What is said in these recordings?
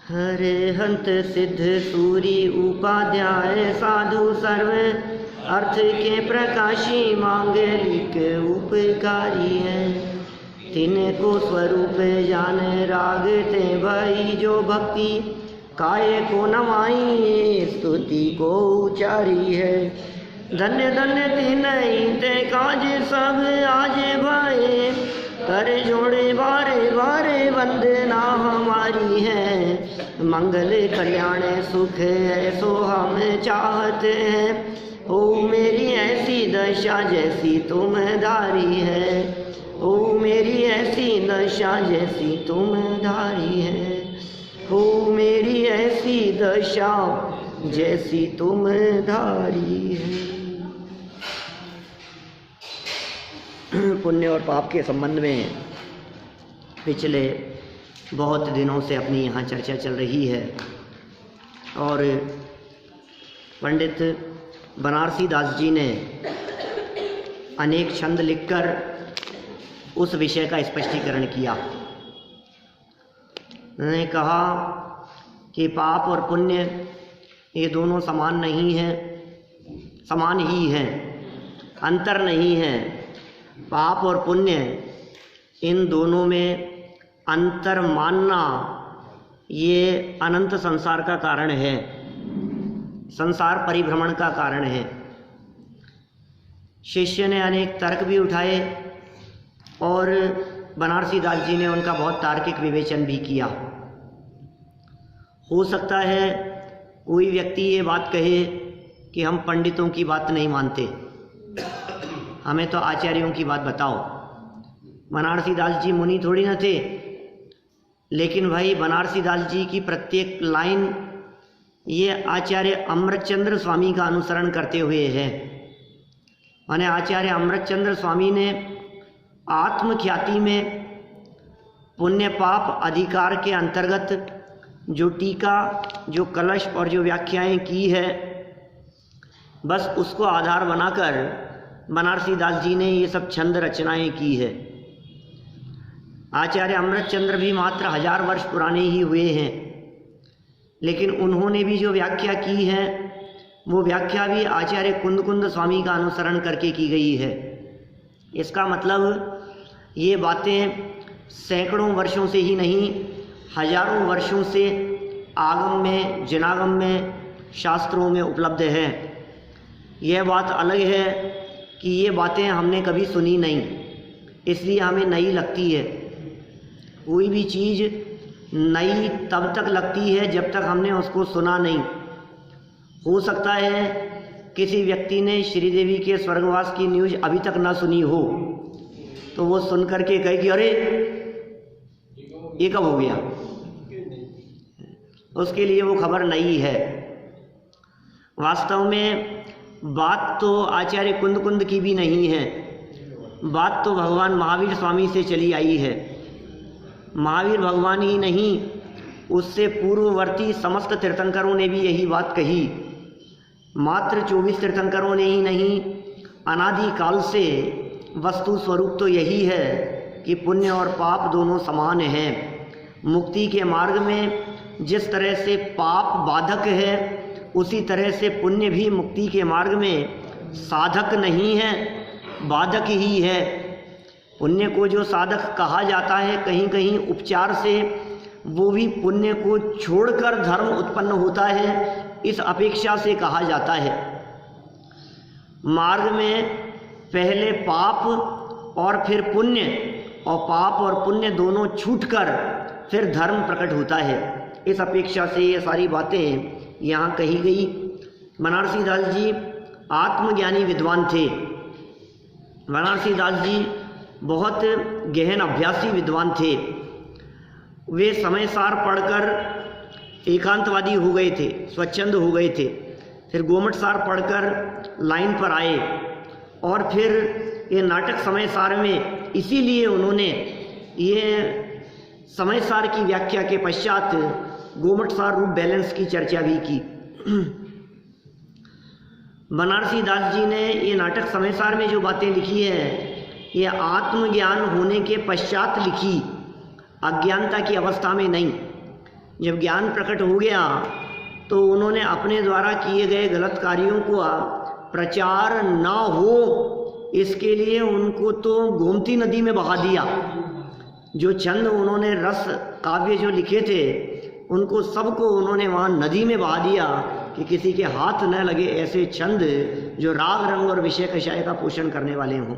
हरे हंत सिद्ध सूरी उपाध्याय साधु सर्व अर्थ के प्रकाशी मांगलिक उपकारी है। तिनको स्वरूप जान रागते भाई जो भक्ति काय को नवाई स्तुति को उचारी है। धन्य धन्य तीन ते काज सब आज भाई कर जोड़े बारे बारे वंदना हमारी है। मंगल कल्याण सुख ऐसो हम चाहते हैं। ओ मेरी ऐसी दशा जैसी तुम धारी है। ओ मेरी ऐसी दशा जैसी तुम धारी है। ओ मेरी ऐसी दशा जैसी तुम धारी है। पुण्य और पाप के संबंध में पिछले बहुत दिनों से अपनी यहाँ चर्चा चल रही है और पंडित बनारसी दास जी ने अनेक छंद लिखकर उस विषय का स्पष्टीकरण किया। उन्होंने कहा कि पाप और पुण्य ये दोनों समान नहीं हैं, समान ही हैं, अंतर नहीं है। पाप और पुण्य इन दोनों में अंतर मानना ये अनंत संसार का कारण है, संसार परिभ्रमण का कारण है। शिष्य ने अनेक तर्क भी उठाए और बनारसी दास जी ने उनका बहुत तार्किक विवेचन भी किया। हो सकता है कोई व्यक्ति ये बात कहे कि हम पंडितों की बात नहीं मानते, हमें तो आचार्यों की बात बताओ। बनारसी दास जी मुनि थोड़ी न थे, लेकिन भाई बनारसी दास जी की प्रत्येक लाइन ये आचार्य अमृतचंद्र स्वामी का अनुसरण करते हुए है। माने आचार्य अमृतचंद्र स्वामी ने आत्मख्याति में पुण्य पाप अधिकार के अंतर्गत जो टीका, जो कलश और जो व्याख्याएं की है, बस उसको आधार बनाकर बनारसी दास जी ने ये सब छंद रचनाएं की है। आचार्य अमृतचंद्र भी मात्र 1000 वर्ष पुराने ही हुए हैं, लेकिन उन्होंने भी जो व्याख्या की है वो व्याख्या भी आचार्य कुंद स्वामी का अनुसरण करके की गई है। इसका मतलब ये बातें सैकड़ों वर्षों से ही नहीं, हजारों वर्षों से आगम में, जनागम में, शास्त्रों में उपलब्ध है। यह बात अलग है कि ये बातें हमने कभी सुनी नहीं, इसलिए हमें नई लगती है। कोई भी चीज़ नई तब तक लगती है जब तक हमने उसको सुना नहीं। हो सकता है किसी व्यक्ति ने श्रीदेवी के स्वर्गवास की न्यूज़ अभी तक ना सुनी हो, तो वो सुन करके कहे कि अरे ये कब हो गया, उसके लिए वो खबर नई है। वास्तव में बात तो आचार्य कुंद की भी नहीं है, बात तो भगवान महावीर स्वामी से चली आई है। महावीर भगवान ही नहीं, उससे पूर्ववर्ती समस्त तीर्थंकरों ने भी यही बात कही। मात्र 24 तीर्थंकरों ने ही नहीं, अनादि काल से वस्तु स्वरूप तो यही है कि पुण्य और पाप दोनों समान हैं। मुक्ति के मार्ग में जिस तरह से पाप बाधक है, उसी तरह से पुण्य भी मुक्ति के मार्ग में साधक नहीं है, बाधक ही है। पुण्य को जो साधक कहा जाता है कहीं कहीं उपचार से, वो भी पुण्य को छोड़कर धर्म उत्पन्न होता है, इस अपेक्षा से कहा जाता है। मार्ग में पहले पाप और फिर पुण्य, और पाप और पुण्य दोनों छूटकर फिर धर्म प्रकट होता है। इस अपेक्षा से ये सारी बातें यहाँ कही गई। बनारसी दास जी आत्मज्ञानी विद्वान थे। बनारसी दास जी बहुत गहन अभ्यासी विद्वान थे। वे समय सार पढ़कर एकांतवादी हो गए थे, स्वच्छंद हो गए थे। फिर गोमट सार पढ़कर लाइन पर आए और फिर ये नाटक समय सार में, इसीलिए उन्होंने ये समय सार की व्याख्या के पश्चात गोमट सार रूप बैलेंस की चर्चा भी की। बनारसी दास जी ने ये नाटक समय सार में जो बातें लिखी है, ये आत्मज्ञान होने के पश्चात लिखी, अज्ञानता की अवस्था में नहीं। जब ज्ञान प्रकट हो गया तो उन्होंने अपने द्वारा किए गए गलत कार्यों को प्रचार ना हो इसके लिए उनको तो गोमती नदी में बहा दिया। जो छंद उन्होंने रस काव्य जो लिखे थे उनको सबको उन्होंने वहाँ नदी में बहा दिया कि किसी के हाथ न लगे ऐसे छंद जो राग रंग और विषय कषाय का पोषण करने वाले हों।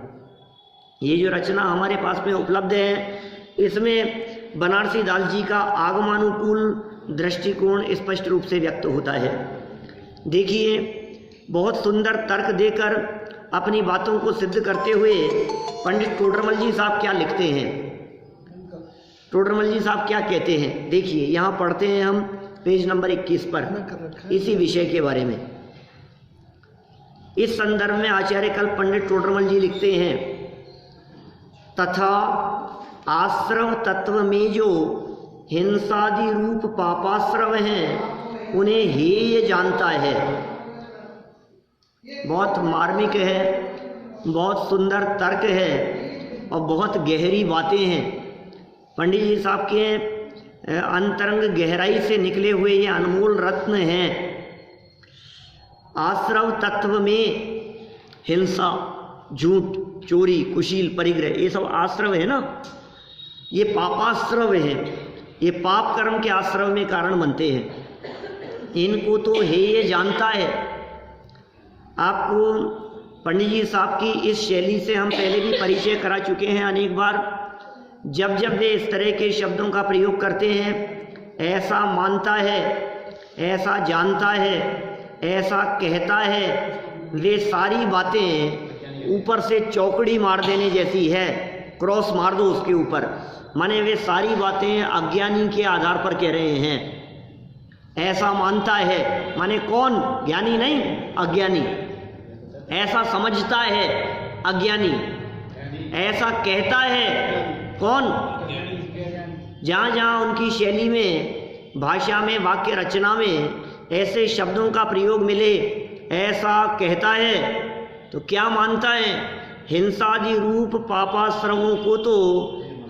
ये जो रचना हमारे पास में उपलब्ध है इसमें बनारसी दास जी का आगमानुकूल दृष्टिकोण स्पष्ट रूप से व्यक्त होता है। देखिए, बहुत सुंदर तर्क देकर अपनी बातों को सिद्ध करते हुए पंडित टोडरमल जी साहब क्या लिखते हैं, टोडरमल जी साहब क्या कहते हैं। देखिए, यहाँ पढ़ते हैं हम पेज नंबर 21 पर इसी विषय के बारे में। इस संदर्भ में आचार्य कल्प पंडित टोडरमल जी लिखते हैं, तथा आश्रव तत्व में जो हिंसादि रूप पापाश्रव हैं उन्हें हेय जानता है। बहुत मार्मिक है, बहुत सुंदर तर्क है और बहुत गहरी बातें हैं। पंडित जी साहब के अंतरंग गहराई से निकले हुए ये अनमोल रत्न हैं। आश्रव तत्व में हिंसा, झूठ, चोरी, कुशील, परिग्रह, ये सब आश्रव है ना, ये पापाश्रव है, ये पाप कर्म के आश्रव में कारण बनते हैं। इनको तो हेय जानता है। आपको पंडित जी साहब की इस शैली से हम पहले भी परिचय करा चुके हैं अनेक बार। जब जब वे इस तरह के शब्दों का प्रयोग करते हैं, ऐसा मानता है, ऐसा जानता है, ऐसा कहता है, वे सारी बातें ऊपर से चौकड़ी मार देने जैसी है, क्रॉस मार दो उसके ऊपर। माने वे सारी बातें अज्ञानी के आधार पर कह रहे हैं। ऐसा मानता है माने कौन? ज्ञानी नहीं, अज्ञानी। ऐसा समझता है, अज्ञानी। ऐसा कहता है, कौन? जहाँ जहाँ उनकी शैली में, भाषा में, वाक्य रचना में ऐसे शब्दों का प्रयोग मिले, ऐसा कहता है, तो क्या मानता है? हिंसादि रूप पापाश्रमों को तो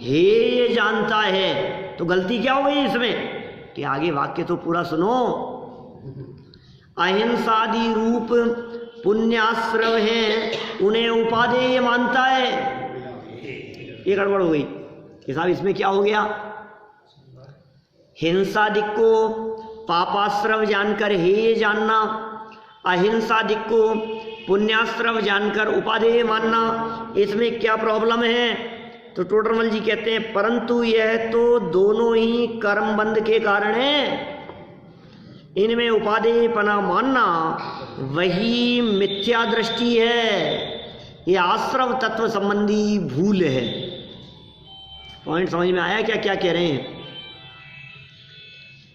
हेय जानता है। तो गलती क्या हो गई इसमें कि आगे वाक्य तो पूरा सुनो। अहिंसादि रूप पुण्याश्रव हैं, उन्हें उपादेय मानता है। ये गड़बड़ हो गई कि साहब इसमें क्या हो गया? हिंसादिक को पापाश्रव जानकर हेय जानना, अहिंसादिक को पुण्याश्रव जानकर उपादेय मानना, इसमें क्या प्रॉब्लम है? तो टोडरमल जी कहते हैं, परंतु यह तो दोनों ही कर्म बंध के कारण है। इनमें उपादेयपना मानना वही मिथ्या दृष्टि है, ये आश्रव तत्व संबंधी भूल है। पॉइंट समझ में आया क्या क्या कह रहे हैं?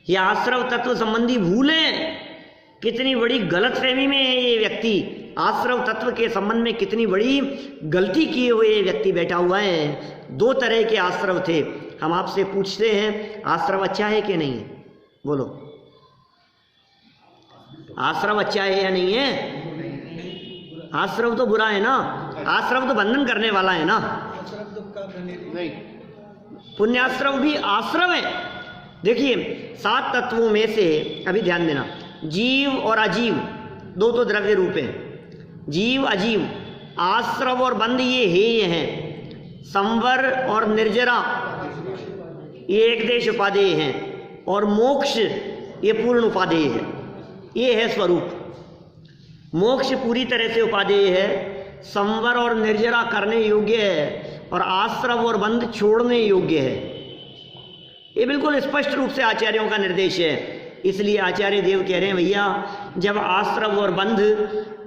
ये आश्रव तत्व संबंधी भूल है। कितनी बड़ी गलतफहमी में है ये व्यक्ति। आश्रव तत्व के संबंध में कितनी बड़ी गलती किए हुए ये व्यक्ति बैठा हुआ है। दो तरह के आश्रव थे। हम आपसे पूछते हैं, आश्रव अच्छा है कि नहीं है? बोलो, आश्रव अच्छा है या नहीं है? आश्रव तो बुरा है ना, आश्रव तो बंधन करने वाला है ना। पुण्याश्रव भी आश्रव है। देखिए, 7 तत्वों में से अभी ध्यान देना, जीव और अजीव दो तो द्रव्य रूप हैं। जीव अजीव, आश्रव और बंध ये हेय हैं। संवर और निर्जरा ये एक देश उपादेय हैं, और मोक्ष ये पूर्ण उपादेय है। ये है स्वरूप। मोक्ष पूरी तरह से उपादेय है, संवर और निर्जरा करने योग्य है, और आश्रव और बंध छोड़ने योग्य है। ये बिल्कुल स्पष्ट रूप से आचार्यों का निर्देश है। इसलिए आचार्य देव कह रहे हैं, भैया जब आश्रव और बंध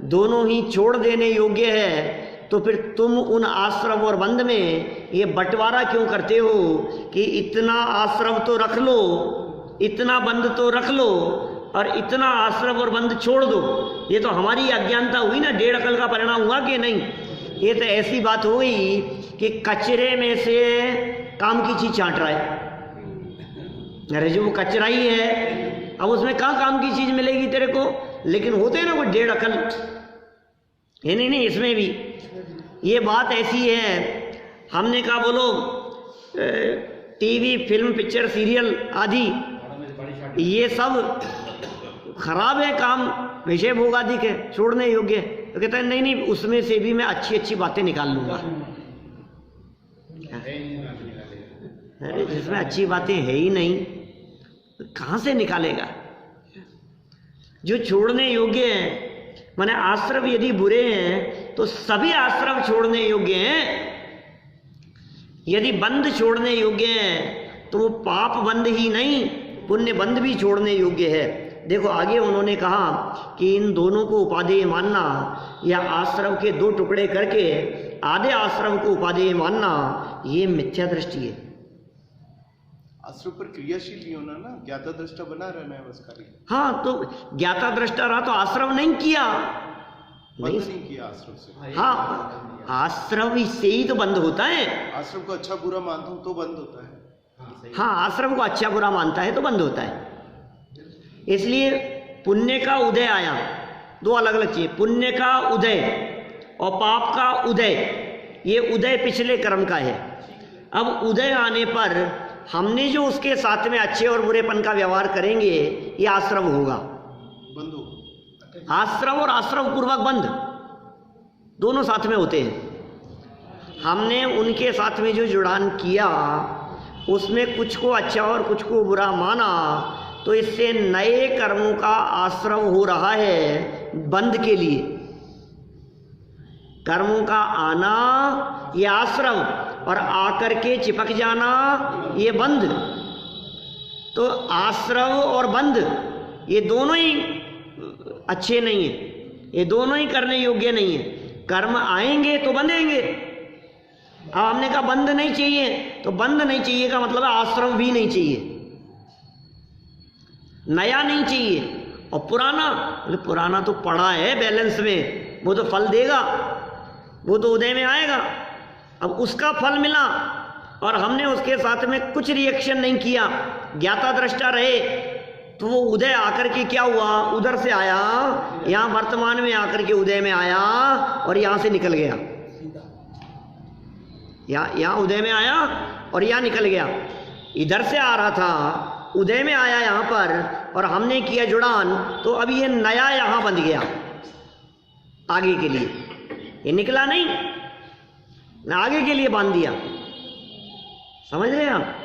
दोनों ही छोड़ देने योग्य है तो फिर तुम उन आश्रव और बंध में ये बंटवारा क्यों करते हो कि इतना आश्रव तो रख लो, इतना बंध तो रख लो, और इतना आश्रव और बंध छोड़ दो। ये तो हमारी अज्ञानता हुई ना, 1.5 अकल का परिणाम हुआ कि नहीं? ये तो ऐसी बात हो गई कि कचरे में से काम की चीज छांट रहा है। अरे जो वो कचरा ही है, अब उसमें कहाँ काम की चीज मिलेगी तेरे को? लेकिन होते हैं ना वो 1.5 अकल। नहीं, इसमें भी ये बात ऐसी है। हमने कहा बोलो टीवी, फिल्म, पिक्चर, सीरियल आदि ये सब खराब है काम, विषय भोगादिक है, छोड़ने योग्य है। तो कहता है नहीं नहीं, उसमें से भी मैं अच्छी अच्छी बातें निकाल लूंगा। अरे जिसमें अच्छी बातें है ही नहीं तो कहाँ से निकालेगा? जो छोड़ने योग्य है, माने आश्रम यदि बुरे हैं तो सभी आश्रम छोड़ने योग्य हैं। यदि बंध छोड़ने योग्य है तो वो पाप बंध ही नहीं, पुण्य बंध भी छोड़ने योग्य है। देखो आगे उन्होंने कहा कि इन दोनों को उपादेय मानना या आश्रम के दो टुकड़े करके आधे आश्रम को उपादेय मानना, ये मिथ्या दृष्टि है। आश्रम पर क्रियाशील नहीं होना ना, ज्ञाता दृष्टा बना रहना है बस खाली। हाँ, तो ज्ञाता दृष्टा रहा तो आश्रम नहीं किया, बंद नहीं किया आश्रम से। हाँ, आश्रम से ही तो बंद होता है। आश्रम को अच्छा बुरा मानता हूँ तो बंद होता है। हाँ, आश्रम को अच्छा बुरा मानता है तो बंद होता है। इसलिए पुण्य का उदय आया, दो अलग अलग चीज, पुण्य का उदय और पाप का उदय। ये उदय पिछले कर्म का है। अब उदय आने पर हमने जो उसके साथ में अच्छे और बुरेपन का व्यवहार करेंगे, ये आश्रम होगा, बंद होगा। आश्रम और आश्रम पूर्वक बंद दोनों साथ में होते हैं। हमने उनके साथ में जो जुड़ान किया उसमें कुछ को अच्छा और कुछ को बुरा माना, तो इससे नए कर्मों का आश्रम हो रहा है बंद के लिए। कर्मों का आना ये आश्रम और आकर के चिपक जाना ये बंद। तो आश्रम और बंद ये दोनों ही अच्छे नहीं है, ये दोनों ही करने योग्य नहीं है। कर्म आएंगे तो बंधेंगे। अब हमने कहा बंद नहीं चाहिए, तो बंद नहीं चाहिए का मतलब है आश्रम भी नहीं चाहिए, नया नहीं चाहिए। और पुराना, बोले पुराना तो पड़ा है बैलेंस में, वो तो फल देगा, वो तो उदय में आएगा। अब उसका फल मिला और हमने उसके साथ में कुछ रिएक्शन नहीं किया, ज्ञाता दृष्टा रहे, तो वो उदय आकर के क्या हुआ, उधर से आया यहाँ वर्तमान में आकर के उदय में आया और यहाँ से निकल गया। यहाँ उदय में आया और यहाँ निकल गया। इधर से आ रहा था, उदय में आया यहाँ पर और हमने किया जुड़ान, तो अब ये नया यहाँ बंध गया आगे के लिए। ये निकला नहीं ना, आगे के लिए बांध दिया। समझ रहे हैं आप?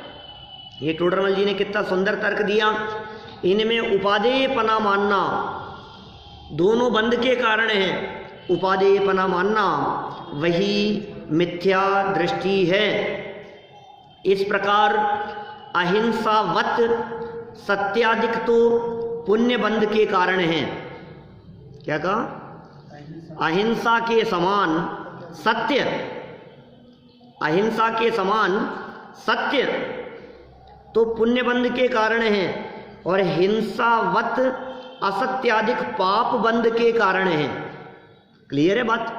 ये टोडरमल जी ने कितना सुंदर तर्क दिया। इनमें उपादेयपना मानना दोनों बंध के कारण है। उपादेयपना मानना वही मिथ्या दृष्टि है। इस प्रकार अहिंसावत सत्याधिक तो पुण्य बंध के कारण है। क्या कहा? अहिंसा के समान सत्य, अहिंसा के समान सत्य तो पुण्य बंध के कारण है, और हिंसावत असत्याधिक पाप बंध के कारण है। क्लियर है बात?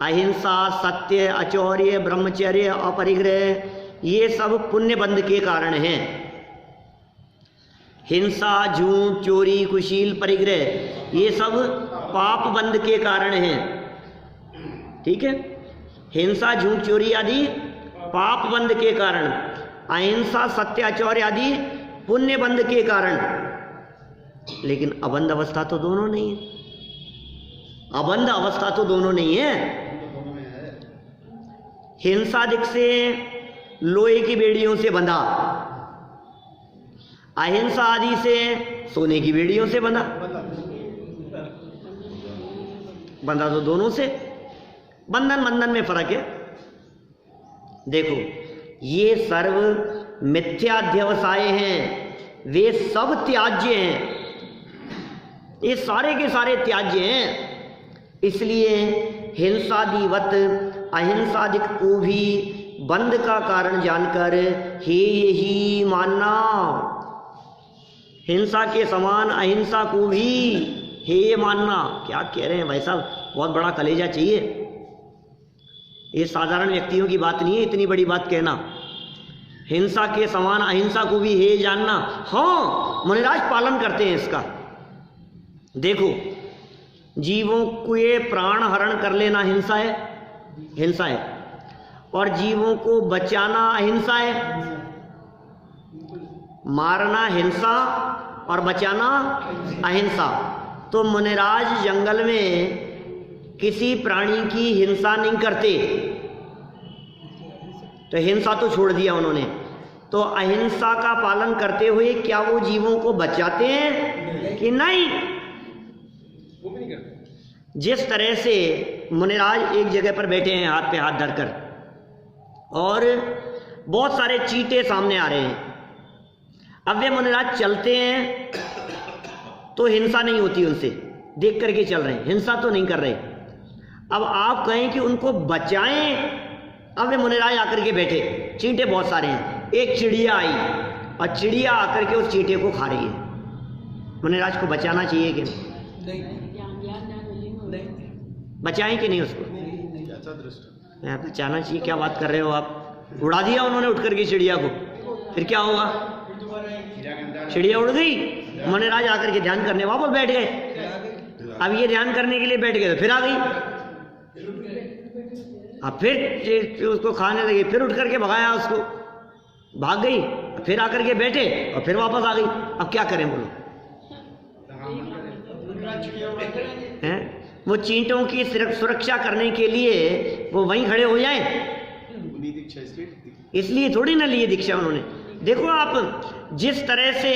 अहिंसा, सत्य, अचौर्य, ब्रह्मचर्य, अपरिग्रह, ये सब पुण्य बंध के कारण हैं। हिंसा, झूठ, चोरी, कुशील, परिग्रह, ये सब पाप बंध के कारण हैं। ठीक है? हिंसा, झूठ, चोरी आदि पाप बंध के कारण, अहिंसा, सत्य, आचौर्य आदि पुण्य बंध के कारण। लेकिन अबंध अवस्था तो दोनों नहीं है। अबंध अवस्था तो दोनों नहीं है। हिंसादिक से लोहे की बेड़ियों से बंधा, अहिंसा आदि से सोने की बेड़ियों से बंधा। बंधा तो दोनों से, बंधन बंधन में फर्क है। देखो, ये सर्व मिथ्याध्यवसाय हैं, वे सब त्याज्य हैं, ये सारे के सारे त्याज्य हैं। इसलिए हिंसादिवत अहिंसादिक को भी बंध का कारण जानकर हेय ही मानना। हिंसा के समान अहिंसा को भी हेय मानना। क्या कह रहे हैं भाई साहब, बहुत बड़ा कलेजा चाहिए। ये साधारण व्यक्तियों की बात नहीं है इतनी बड़ी बात कहना। हिंसा के समान अहिंसा को भी हेय जानना। हाँ, मुनिराज पालन करते हैं इसका। देखो, जीवों के प्राण हरण कर लेना हिंसा है, हिंसा है, और जीवों को बचाना अहिंसा है। मारना हिंसा और बचाना अहिंसा। तो मुनिराज जंगल में किसी प्राणी की हिंसा नहीं करते, तो हिंसा तो छोड़ दिया उन्होंने। तो अहिंसा का पालन करते हुए क्या वो जीवों को बचाते हैं कि नहीं? वो भी नहीं करते। जिस तरह से मुनिराज एक जगह पर बैठे हैं हाथ पे हाथ धरकर, और बहुत सारे चींटे सामने आ रहे हैं। अब वे मुनिराज चलते हैं तो हिंसा नहीं होती उनसे, देख करके चल रहे हैं, हिंसा तो नहीं कर रहे। अब आप कहें कि उनको बचाएं, अब वे मुनिराज आकर के बैठे, चींटे बहुत सारे हैं, एक चिड़िया आई और चिड़िया आकर के उस चींटे को खा रही है। मुनिराज को बचाना चाहिए कि नहीं? बचाएं कि नहीं उसको? बचाना चाहिए। क्या बात कर रहे हो आप? उड़ा दिया उन्होंने उठ करके चिड़िया को, फिर क्या होगा? चिड़िया उड़ गई, मुनिराज आकर के ध्यान करने वापस बैठ गए। अब ये ध्यान करने के लिए बैठ गए तो फिर आ गई, अब फिर उसको खाने लगी, फिर उठ करके भगाया उसको, भाग गई, फिर आकर के बैठे और फिर वापस आ गई। अब क्या करें बोलो? हैं? वो चींटों की सुरक्षा करने के लिए वो वहीं खड़े हो जाएं, इसलिए थोड़ी ना लिए दीक्षा उन्होंने। देखो आप, जिस तरह से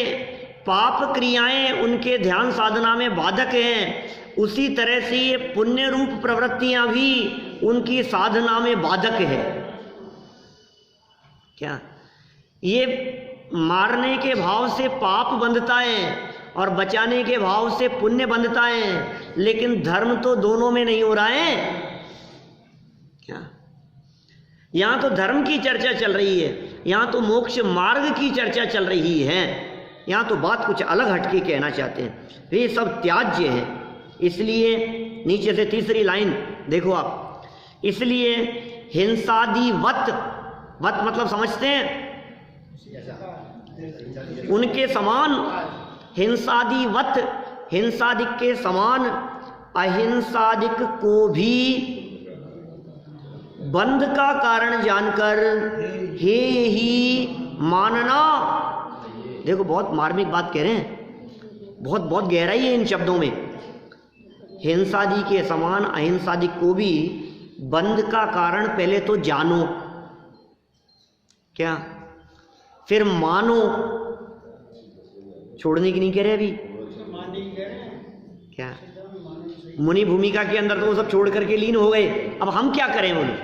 पाप क्रियाएं उनके ध्यान साधना में बाधक हैं, उसी तरह से ये पुण्य रूप प्रवृत्तियां भी उनकी साधना में बाधक है। क्या? ये मारने के भाव से पाप बंधता है और बचाने के भाव से पुण्य बंधता है, लेकिन धर्म तो दोनों में नहीं हो रहा है। क्या? यहां तो धर्म की चर्चा चल रही है, यहां तो मोक्ष मार्ग की चर्चा चल रही है, यहां तो बात कुछ अलग हटके कहना चाहते हैं, ये सब त्याज्य है। इसलिए नीचे से तीसरी लाइन देखो आप, इसलिए हिंसादि वत, वत मतलब समझते हैं, उनके समान हिंसादि वत, हिंसादिक के समान अहिंसादिक को भी बंध का कारण जानकर हे ही मानना। देखो बहुत मार्मिक बात कह रहे हैं, बहुत बहुत गहराई है इन शब्दों में। हिंसादि के समान अहिंसादिक को भी बंध का कारण पहले तो जानो, क्या? फिर मानो। छोड़ने की नहीं कह रहे अभी, क्या? मुनि भूमिका के अंदर तो वो सब छोड़ करके लीन हो गए। अब हम क्या करें बोलो?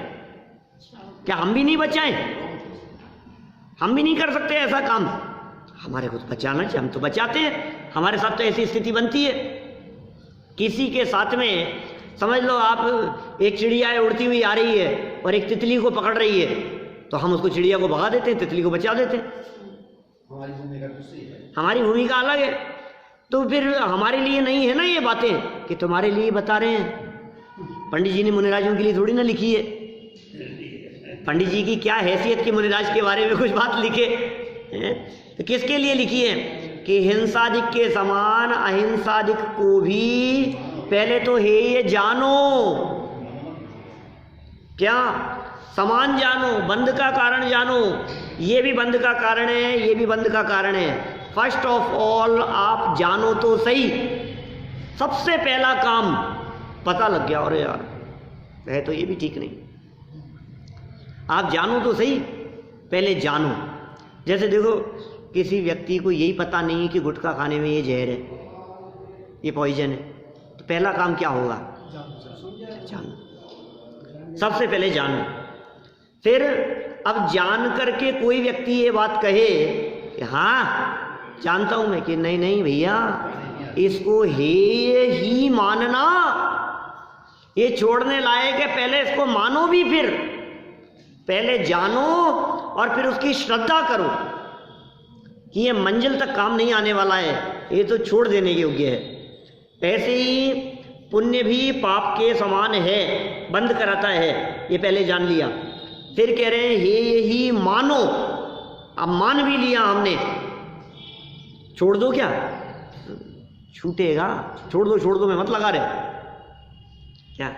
क्या हम भी नहीं बचाएं? हम भी नहीं कर सकते ऐसा काम? हमारे को तो बचाना चाहिए, हम तो बचाते हैं, हमारे साथ तो ऐसी स्थिति बनती है। किसी के साथ में समझ लो आप, एक चिड़िया उड़ती हुई आ रही है और एक तितली को पकड़ रही है, तो हम उसको चिड़िया को भगा देते हैं, तितली को बचा देते हैं। हमारी भूमिका अलग है। तो फिर हमारे लिए नहीं है ना ये बातें कि तुम्हारे लिए बता रहे हैं। पंडित जी ने मुनिराजों के लिए थोड़ी ना लिखी है। पंडित जी की क्या हैसियत कि मुनिराज के बारे में कुछ बात लिखे? तो किसके लिए लिखी है? कि हिंसादिक के समान अहिंसादिक को भी पहले तो है ये जानो। क्या? समान जानो, बंध का कारण जानो। ये भी बंध का कारण है, ये भी बंध का कारण है। फर्स्ट ऑफ ऑल आप जानो तो सही। सबसे पहला काम पता लग गया, और यार है तो ये भी ठीक नहीं। आप जानो तो सही, पहले जानो। जैसे देखो, किसी व्यक्ति को यही पता नहीं है कि गुटखा खाने में ये जहर है, ये पॉइजन है, तो पहला काम क्या होगा? जानो। सबसे पहले जानो। फिर अब जान करके कोई व्यक्ति ये बात कहे कि हाँ जानता हूं मैं, कि नहीं नहीं भैया, इसको हे ही मानना, ये छोड़ने लायक है, पहले इसको मानो भी, फिर पहले जानो और फिर उसकी श्रद्धा करो कि ये मंजिल तक काम नहीं आने वाला है, ये तो छोड़ देने योग्य है। ऐसे ही पुण्य भी पाप के समान है, बंद कराता है, ये पहले जान लिया। फिर कह रहे हैं हे ही मानो। अब मान भी लिया हमने, छोड़ दो क्या? छूटेगा? छोड़ दो में मत लगा रहे। क्या?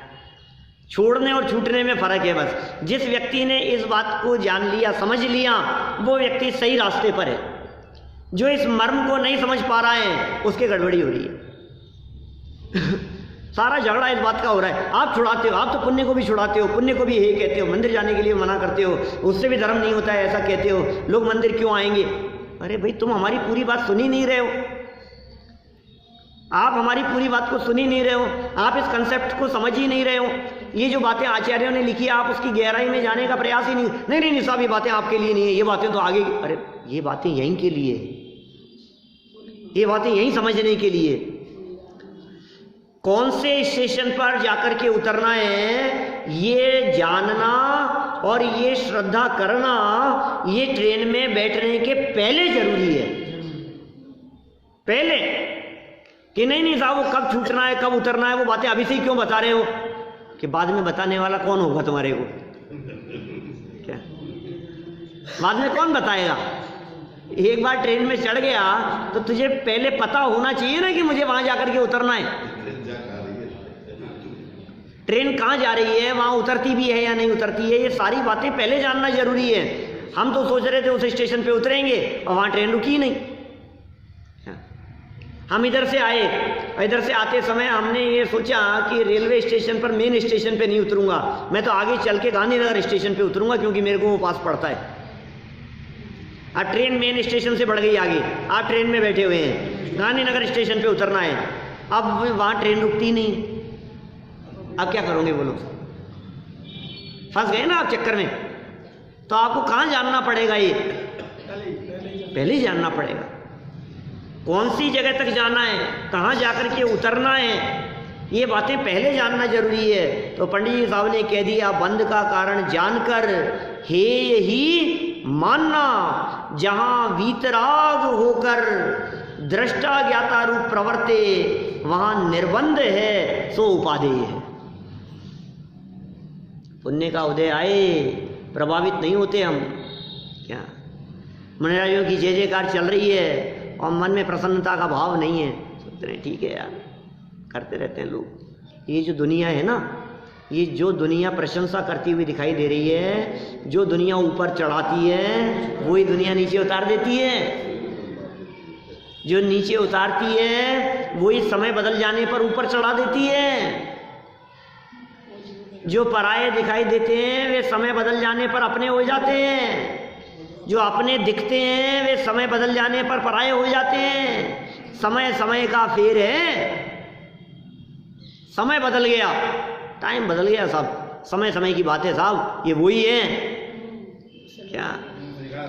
छोड़ने और छूटने में फर्क है बस। जिस व्यक्ति ने इस बात को जान लिया, समझ लिया, वो व्यक्ति सही रास्ते पर है। जो इस मर्म को नहीं समझ पा रहा है उसके गड़बड़ी हो रही है। सारा झगड़ा इस बात का हो रहा है, आप छुड़ाते हो, आप तो पुण्य को भी छुड़ाते हो, पुण्य को भी हे कहते हो, मंदिर जाने के लिए मना करते हो, उससे भी धर्म नहीं होता है ऐसा कहते हो, लोग मंदिर क्यों आएंगे। अरे भाई तुम हमारी पूरी बात सुन ही नहीं रहे हो, आप हमारी पूरी बात को सुन ही नहीं रहे हो, आप इस कंसेप्ट को समझ ही नहीं रहे हो। ये जो बातें आचार्यों ने लिखी है आप उसकी गहराई में जाने का प्रयास ही नहीं साहब ये बातें आपके लिए नहीं है, ये बातें तो आगे। अरे ये बातें यहीं के लिए, ये बातें यहीं समझने के लिए। कौन से स्टेशन पर जाकर के उतरना है ये जानना और ये श्रद्धा करना ये ट्रेन में बैठने के पहले जरूरी है। पहले कि नहीं साहब वो कब छूटना है कब उतरना है वो बातें अभी से ही क्यों बता रहे हो कि बाद में बताने वाला कौन होगा तुम्हारे को, क्या बाद में कौन बताएगा। एक बार ट्रेन में चढ़ गया तो तुझे पहले पता होना चाहिए ना कि मुझे वहां जाकर के उतरना है। ट्रेन कहाँ जा रही है, वहां उतरती भी है या नहीं उतरती है, ये सारी बातें पहले जानना जरूरी है। हम तो सोच रहे थे उस स्टेशन पे उतरेंगे और वहां ट्रेन रुकी नहीं। हम इधर से आए, इधर से आते समय हमने ये सोचा कि रेलवे स्टेशन पर मेन स्टेशन पे नहीं उतरूंगा, मैं तो आगे चल के गांधीनगर स्टेशन पे उतरूंगा क्योंकि मेरे को वो पास पड़ता है। अब ट्रेन मेन स्टेशन से बढ़ गई आगे, आप ट्रेन में बैठे हुए हैं, गांधीनगर स्टेशन पे उतरना है, अब वहां ट्रेन रुकती नहीं, अब क्या करोगे बोलो, फंस गए ना आप चक्कर में। तो आपको कहां जानना पड़ेगा, ये पहले ही जानना पड़ेगा कौन सी जगह तक जाना है, कहां जाकर के उतरना है, ये बातें पहले जानना जरूरी है। तो पंडित जी साहब ने कह दिया बंद का कारण जानकर हे ही मानना, जहां वीतराग होकर दृष्टा ज्ञाता रूप प्रवर्ते वहां निर्बंध है सो उपादेय है। पुण्य का उदय आए प्रभावित नहीं होते हम, क्या मनोराजों की जय जयकार चल रही है और मन में प्रसन्नता का भाव नहीं है, सोचते हैं ठीक है यार, करते रहते हैं लोग। ये जो दुनिया है ना, ये जो दुनिया प्रशंसा करती हुई दिखाई दे रही है, जो दुनिया ऊपर चढ़ाती है वही दुनिया नीचे उतार देती है, जो नीचे उतारती है वही समय बदल जाने पर ऊपर चढ़ा देती है। जो पराये दिखाई देते हैं वे समय बदल जाने पर अपने हो जाते हैं, जो अपने दिखते हैं वे समय बदल जाने पर पराये हो जाते हैं। समय समय का फेर है, समय बदल गया, टाइम बदल गया, सब समय समय की बात है साहब, ये वही है। क्या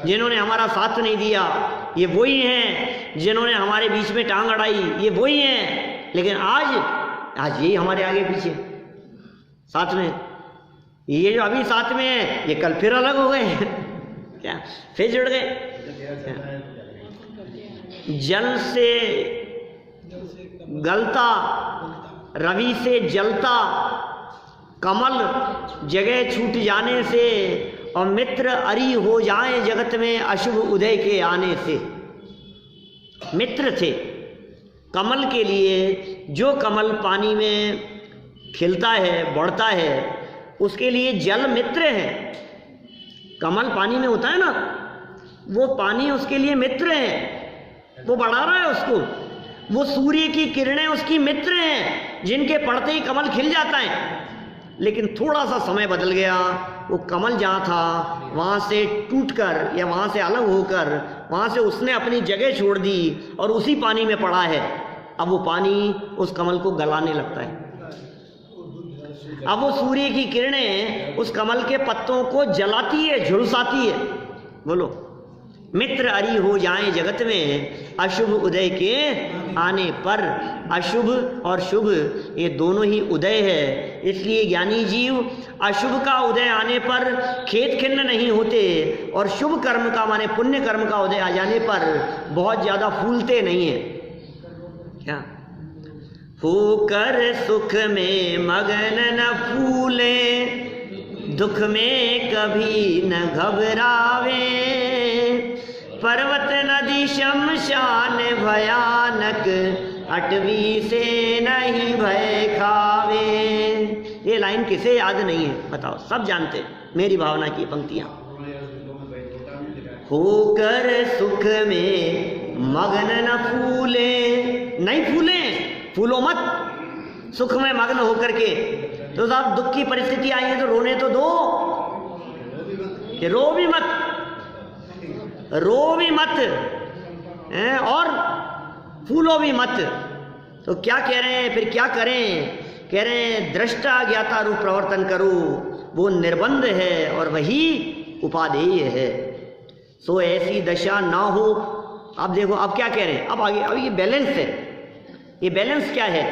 जिन्होंने हमारा साथ नहीं दिया ये वही हैं, जिन्होंने हमारे बीच में टांग अड़ाई ये वही हैं, लेकिन आज यही हमारे आगे पीछे साथ में, ये जो अभी साथ में है ये कल फिर अलग हो गए क्या, फिर जुड़ गए। जल से गलता, रवि से जलता, कमल जगह छूट जाने से और मित्र अरी हो जाए जगत में अशुभ उदय के आने से। मित्र थे कमल के लिए, जो कमल पानी में खिलता है बढ़ता है उसके लिए जल मित्र है। कमल पानी में होता है ना, वो पानी उसके लिए मित्र है, वो बढ़ा रहा है उसको। वो सूर्य की किरणें उसकी मित्र हैं जिनके पड़ते ही कमल खिल जाता है। लेकिन थोड़ा सा समय बदल गया, वो कमल जहाँ था वहाँ से टूटकर या वहाँ से अलग होकर वहाँ से उसने अपनी जगह छोड़ दी और उसी पानी में पड़ा है। अब वो पानी उस कमल को गलाने लगता है। अब वो सूर्य की किरणें उस कमल के पत्तों को जलाती है, झुलसाती है। बोलो, मित्र अरी हो जाएं जगत में अशुभ उदय के आने पर। अशुभ और शुभ ये दोनों ही उदय है, इसलिए ज्ञानी जीव अशुभ का उदय आने पर खेद खिन्न नहीं होते और शुभ कर्म का माने पुण्य कर्म का उदय आ जाने पर बहुत ज्यादा फूलते नहीं है। क्या होकर सुख में मगन न फूले, दुख में कभी न घबरावे, पर्वत नदी शमशान भयानक, अटवी से नहीं भय खावे। ये लाइन किसे याद नहीं है बताओ, सब जानते, मेरी भावना की पंक्तियां। होकर सुख में मग्न न फूले, नहीं फूले, फूलो मत सुख में मग्न होकर के। तो साहब दुख की परिस्थिति आई है तो रोने तो दो, कि रो भी मत, रो भी मत हैं, और फूलो भी मत। तो क्या कह रहे हैं, फिर क्या करें? कह रहे हैं दृष्टा ज्ञाता रूप प्रवर्तन करो, वो निर्बंध है और वही उपादेय है। सो ऐसी दशा ना हो। अब देखो अब क्या कह रहे हैं, अब आगे, अब ये बैलेंस है। ये बैलेंस क्या है?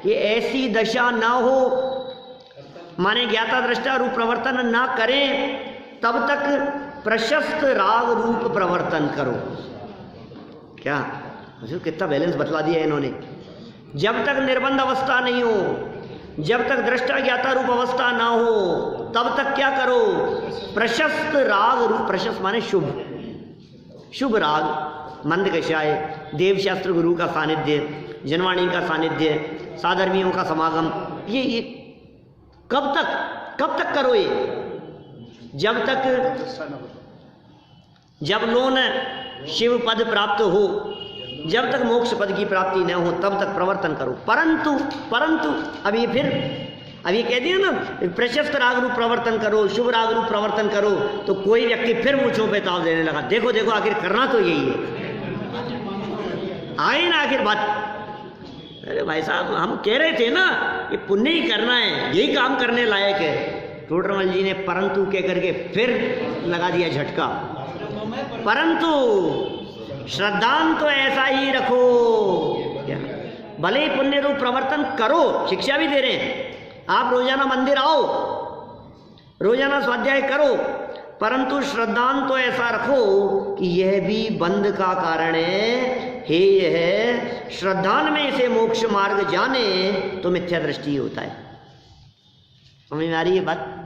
ये ऐसी दशा ना हो माने ज्ञाता दृष्टा रूप प्रवर्तन ना करें, तब तक प्रशस्त राग रूप प्रवर्तन करो। क्या कितना बैलेंस बतला दिया इन्होंने। जब तक निर्बंध अवस्था नहीं हो, जब तक दृष्टा ज्ञाता रूप अवस्था ना हो, तब तक क्या करो? प्रशस्त राग रूप, प्रशस्त माने शुभ, शुभ राग, मंद कषाय, देवशास्त्र गुरु का सानिध्य, जनवाणी का सानिध्य, साधर्मियों का समागम, ये कब तक करो? ये जब तक जब लोन शिव पद प्राप्त हो, जब तक मोक्ष पद की प्राप्ति न हो, तब तक प्रवर्तन करो। परंतु अब ये फिर, अब ये कह दिया ना, प्रशस्त राग रूप प्रवर्तन करो, शुभ राग रूप प्रवर्तन करो, तो कोई व्यक्ति फिर मूंछों पे ताव देने लगा। देखो देखो आखिर करना तो यही है, आए ना आखिर बात। अरे भाई साहब हम कह रहे थे ना ये पुण्य ही करना है, यही काम करने लायक है। टोडरमल जी ने परंतु कह करके फिर लगा दिया झटका। परंतु श्रद्धान तो ऐसा ही रखो, क्या भले ही पुण्य रूप प्रवर्तन करो, शिक्षा भी दे रहे हैं। आप रोजाना मंदिर आओ, रोजाना स्वाध्याय करो, परंतु श्रद्धान तो ऐसा रखो कि यह भी बंध का कारण है, हेय है। श्रद्धान में इसे मोक्ष मार्ग जाने तो मिथ्या दृष्टि होता है। समझ में आ रही है बात?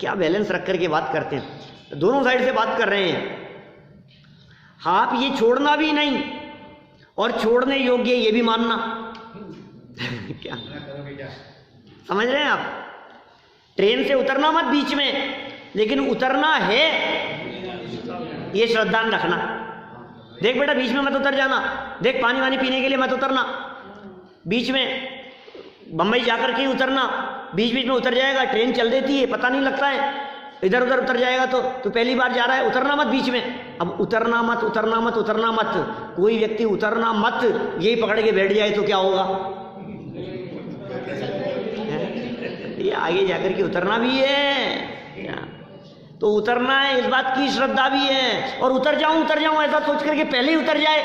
क्या बैलेंस रख करके बात करते हैं, दोनों साइड से बात कर रहे हैं। आप ये छोड़ना भी नहीं और छोड़ने योग्य ये भी मानना क्या समझ रहे हैं आप? ट्रेन से उतरना मत बीच में, लेकिन उतरना है ये श्रद्धान रखना। देख बेटा बीच में मत उतर जाना, देख पानी वानी पीने के लिए मत उतरना, बीच में बंबई जाकर के उतरना, बीच बीच में उतर जाएगा, ट्रेन चल देती है पता नहीं लगता है, इधर उधर उतर जाएगा तो पहली बार जा रहा है, उतरना मत बीच में। अब उतरना मत, उतरना मत, उतरना मत, कोई व्यक्ति उतरना मत यही पकड़ के बैठ जाए तो क्या होगा? ये आगे जाकर के उतरना भी है, तो उतरना है, इस बात की श्रद्धा भी है। और उतर जाऊं ऐसा सोच करके पहले ही उतर जाए,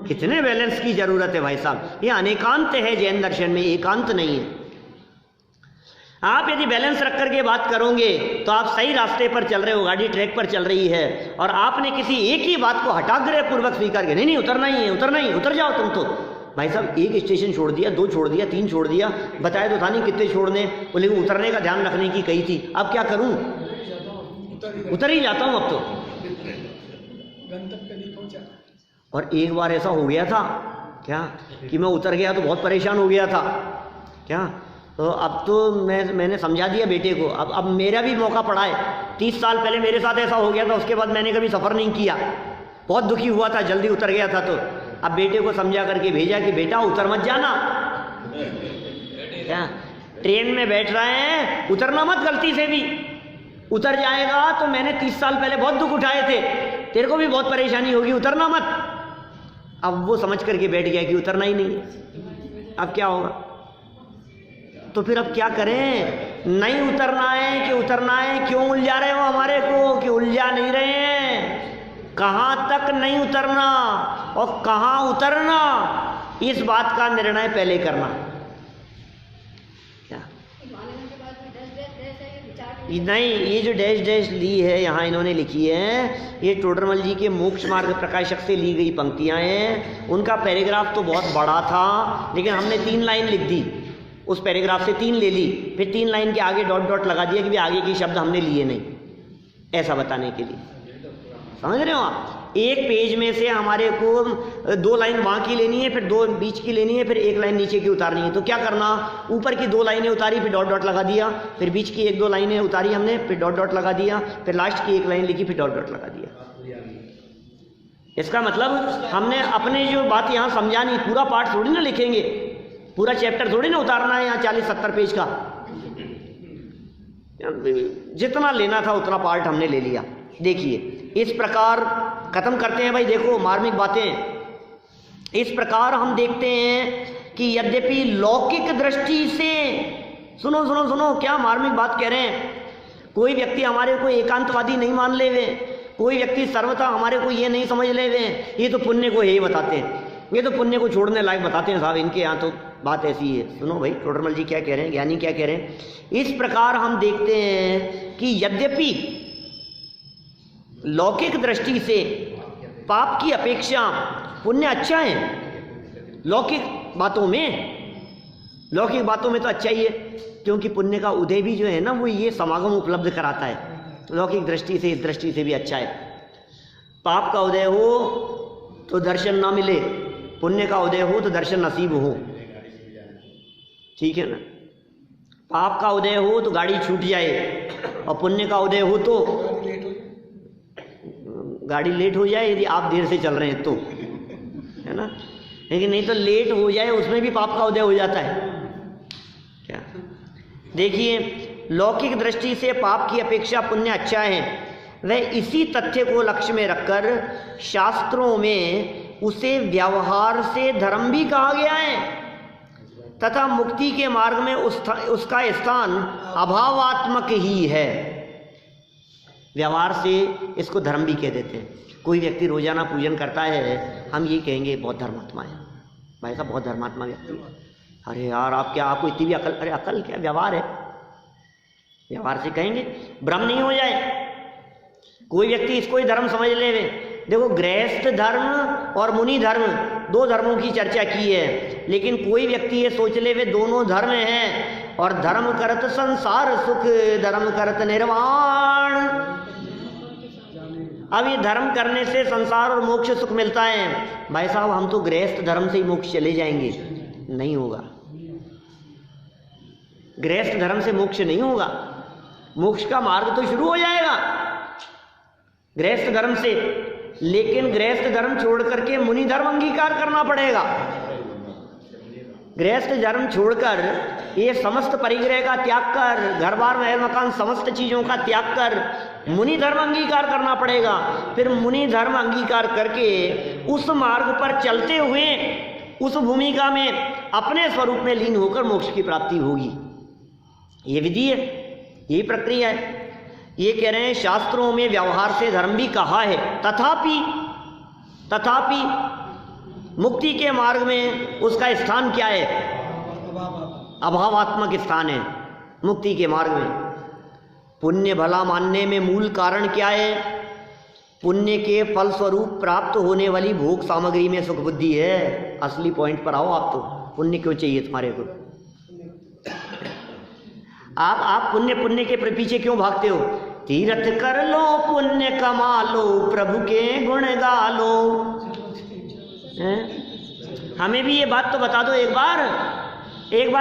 कितने बैलेंस की जरूरत है भाई साहब। ये अनेकांत है जैन दर्शन में, एकांत नहीं है। आप यदि बैलेंस रख करके बात करोगे तो आप सही रास्ते पर चल रहे हो, गाड़ी ट्रैक पर चल रही है, और आपने किसी एक ही बात को हठाग्रह पूर्वक स्वीकार किया, नहीं उतरना ही है, उतरना ही, उतर जाओ तुम तो। भाई साहब एक स्टेशन छोड़ दिया, 2 छोड़ दिया, 3 छोड़ दिया, बताया तो था नहीं कितने छोड़ने, लेकिन उतरने का ध्यान रखने की कही थी। अब क्या करूं? उतर ही जाता हूं अब तो। और एक बार ऐसा हो गया था क्या कि मैं उतर गया तो बहुत परेशान हो गया था क्या, तो अब तो मैंने समझा दिया बेटे को। अब मेरा भी मौका पड़ा है। 30 साल पहले मेरे साथ ऐसा हो गया था, उसके बाद मैंने कभी सफ़र नहीं किया, बहुत दुखी हुआ था, जल्दी उतर गया था। तो अब बेटे को समझा करके भेजा कि बेटा उतर मत जाना, क्या ट्रेन में बैठ रहे हैं, उतरना मत गलती से भी, उतर जाएगा तो मैंने 30 साल पहले बहुत दुख उठाए थे, तेरे को भी बहुत परेशानी होगी, उतरना मत। अब वो समझ करके बैठ गया कि उतरना ही नहीं, अब क्या होगा? तो फिर अब क्या करें? नहीं उतरना है कि उतरना है? क्यों उलझा रहे हो हमारे को कि उलझा नहीं रहे हैं? कहाँ तक नहीं उतरना और कहाँ उतरना, इस बात का निर्णय पहले करना। क्या नहीं, ये जो डैश डैश ली है यहाँ इन्होंने लिखी है, ये टोडरमल जी के मोक्ष मार्ग प्रकाशक से ली गई पंक्तियाँ हैं। उनका पैराग्राफ तो बहुत बड़ा था, लेकिन हमने 3 लाइन लिख दी, उस पैराग्राफ से 3 ले ली, फिर 3 लाइन के आगे डॉट डॉट लगा दिया कि भी आगे के शब्द हमने लिए नहीं, ऐसा बताने के लिए। समझ रहे हो आप? एक पेज में से हमारे को 2 लाइन वहाँ की लेनी है, फिर 2 बीच की लेनी है, फिर 1 लाइन नीचे की उतारनी है। तो क्या करना, ऊपर की 2 लाइनें उतारी, फिर डॉट डॉट लगा दिया, फिर बीच की 1-2 लाइनें उतारी हमने, फिर डॉट डॉट लगा दिया, फिर लास्ट की 1 लाइन लिखी, फिर डॉट डॉट लगा दिया। इसका मतलब हमने अपने जो बात यहाँ समझानी, पूरा पाठ थोड़ी ना लिखेंगे, पूरा चैप्टर थोड़ी ना उतारना है यहाँ 40-70 पेज का। जितना लेना था उतना पार्ट हमने ले लिया। देखिए इस प्रकार खत्म करते हैं भाई। देखो मार्मिक बातें इस प्रकार हम देखते हैं कि यद्यपि लौकिक दृष्टि से, सुनो सुनो सुनो, क्या मार्मिक बात कह रहे हैं। कोई व्यक्ति हमारे को एकांतवादी नहीं मान ले वे, कोई व्यक्ति सर्वथा हमारे को ये नहीं समझ ले वे, ये तो पुण्य को यही बताते हैं, ये तो पुण्य को छोड़ने लायक बताते हैं साहब, इनके यहाँ तो बात ऐसी है। सुनो भाई टोडरमल जी क्या कह रहे हैं, ज्ञानी क्या कह रहे हैं। इस प्रकार हम देखते हैं कि यद्यपि लौकिक दृष्टि से पाप की अपेक्षा पुण्य अच्छा है। लौकिक बातों में तो अच्छा ही है, क्योंकि पुण्य का उदय भी जो है ना वो ये समागम उपलब्ध कराता है। लौकिक दृष्टि से, इस दृष्टि से भी अच्छा है। पाप का उदय हो तो दर्शन ना मिले, पुण्य का उदय हो तो दर्शन नसीब हो, ठीक है ना। पाप का उदय हो तो गाड़ी छूट जाए, और पुण्य का उदय हो तो गाड़ी लेट हो जाए, यदि आप देर से चल रहे हैं तो, है ना। लेकिन नहीं तो लेट हो जाए उसमें भी पाप का उदय हो जाता है क्या। देखिए लौकिक दृष्टि से पाप की अपेक्षा पुण्य अच्छा है। वह इसी तथ्य को लक्ष्य में रखकर शास्त्रों में उसे व्यवहार से धर्म भी कहा गया है, तथा मुक्ति के मार्ग में उसका स्थान अभावात्मक ही है। व्यवहार से इसको धर्म भी कह देते हैं। कोई व्यक्ति रोजाना पूजन करता है, हम ये कहेंगे बहुत धर्मात्मा है, भाई साहब बहुत धर्मात्मा व्यक्ति। अरे यार आप क्या, आपको इतनी भी अकल, अरे अकल क्या, व्यवहार है, व्यवहार से कहेंगे, भ्रम नहीं हो जाए। कोई व्यक्ति इसको ही धर्म समझ ले। देखो गृहस्थ धर्म और मुनि धर्म, दो धर्मों की चर्चा की है, लेकिन कोई व्यक्ति ये सोच ले वे दोनों धर्म हैं, और धर्म करत संसार सुख, धर्म करत निर्वाण। अब ये धर्म करने से संसार और मोक्ष सुख मिलता है। भाई साहब हम तो गृहस्थ धर्म से ही मोक्ष चले जाएंगे, नहीं होगा। गृहस्थ धर्म से मोक्ष नहीं होगा, मोक्ष का मार्ग तो शुरू हो जाएगा गृहस्थ धर्म से, लेकिन गृहस्थ धर्म छोड़ करके मुनि धर्म अंगीकार करना पड़ेगा। गृहस्थ धर्म छोड़कर ये समस्त परिग्रह का त्याग कर, घर बार महल मकान समस्त चीजों का त्याग कर मुनि धर्म अंगीकार करना पड़ेगा। फिर मुनि धर्म अंगीकार करके उस मार्ग पर चलते हुए उस भूमिका में अपने स्वरूप में लीन होकर मोक्ष की प्राप्ति होगी। ये विधि है, यही प्रक्रिया है। ये कह रहे हैं शास्त्रों में व्यवहार से धर्म भी कहा है, तथापि मुक्ति के मार्ग में उसका स्थान क्या है, अभावात्मक स्थान है मुक्ति के मार्ग में। पुण्य भला मानने में मूल कारण क्या है, पुण्य के फल स्वरूप प्राप्त होने वाली भोग सामग्री में सुख बुद्धि है। असली पॉइंट पर आओ आप। तो पुण्य क्यों चाहिए तुम्हारे को, आप पुण्य के पीछे क्यों भागते हो। तीर्थ कर लो, पुण्य कमा लो, प्रभु के गुण गा लो। हमें भी ये बात तो बता दो एक बार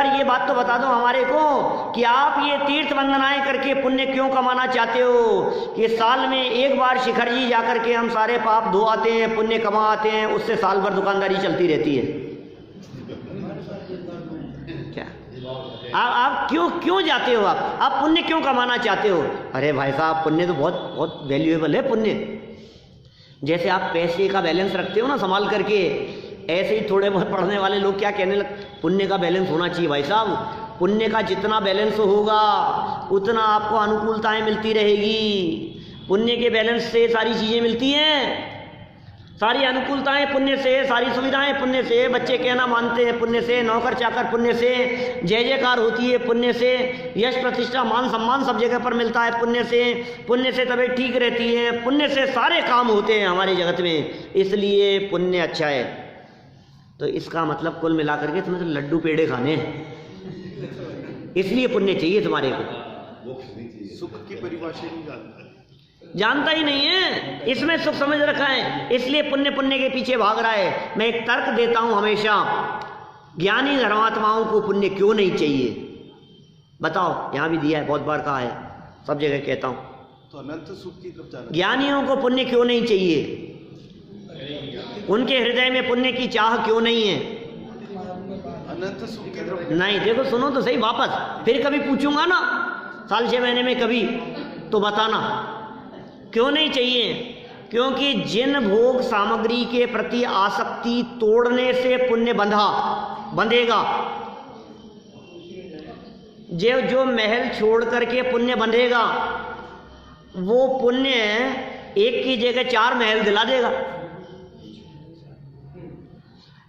ये बात तो बता दो हमारे को कि आप ये तीर्थ वंदनाएं करके पुण्य क्यों कमाना चाहते हो कि साल में एक बार शिखर जी जाकर के हम सारे पाप धो आते हैं, पुण्य कमा आते हैं, उससे साल भर दुकानदारी चलती रहती है। क्या आप क्यों जाते हो, आप पुण्य क्यों कमाना चाहते हो। अरे भाई साहब पुण्य तो बहुत बहुत वैल्यूएबल है पुण्य। जैसे आप पैसे का बैलेंस रखते हो ना संभाल करके, ऐसे ही थोड़े बहुत पढ़ने वाले लोग क्या कहने लगते, पुण्य का बैलेंस होना चाहिए। भाई साहब पुण्य का जितना बैलेंस होगा उतना आपको अनुकूलताएं मिलती रहेगी। पुण्य के बैलेंस से सारी चीज़ें मिलती हैं, सारी अनुकूलताएं पुण्य से, सारी सुविधाएं पुण्य से, बच्चे कहना मानते हैं पुण्य से, नौकर चाकर पुण्य से, जय जयकार होती है पुण्य से, यश प्रतिष्ठा मान सम्मान सब जगह पर मिलता है पुण्य से तबीयत ठीक रहती है, पुण्य से सारे काम होते हैं हमारे जगत में, इसलिए पुण्य अच्छा है। तो इसका मतलब कुल मिलाकर के तुम्हें तो लड्डू पेड़े खाने हैं, इसलिए पुण्य चाहिए तुम्हारे को। सुख की परिभाषा नहीं जानता ही नहीं है, इसमें सुख समझ रखा है, इसलिए पुण्य के पीछे भाग रहा है। मैं एक तर्क देता हूं हमेशा, ज्ञानी धर्मात्माओं को पुण्य क्यों नहीं चाहिए बताओ। यहां भी दिया है, बहुत बार कहा है, सब जगह कहता हूं। तो अनंत सुख की तरफ जाना, ज्ञानियों को पुण्य क्यों नहीं चाहिए। उनके हृदय में पुण्य की चाह क्यों नहीं है? अनंत सुख की तरफ नहीं, देखो सुनो तो सही वापस, फिर कभी पूछूंगा ना साल 6 महीने में कभी, तो बताना क्यों नहीं चाहिए। क्योंकि जिन भोग सामग्री के प्रति आसक्ति तोड़ने से पुण्य बंधेगा, जो महल छोड़ करके पुण्य बंधेगा, वो पुण्य एक की जगह 4 महल दिला देगा।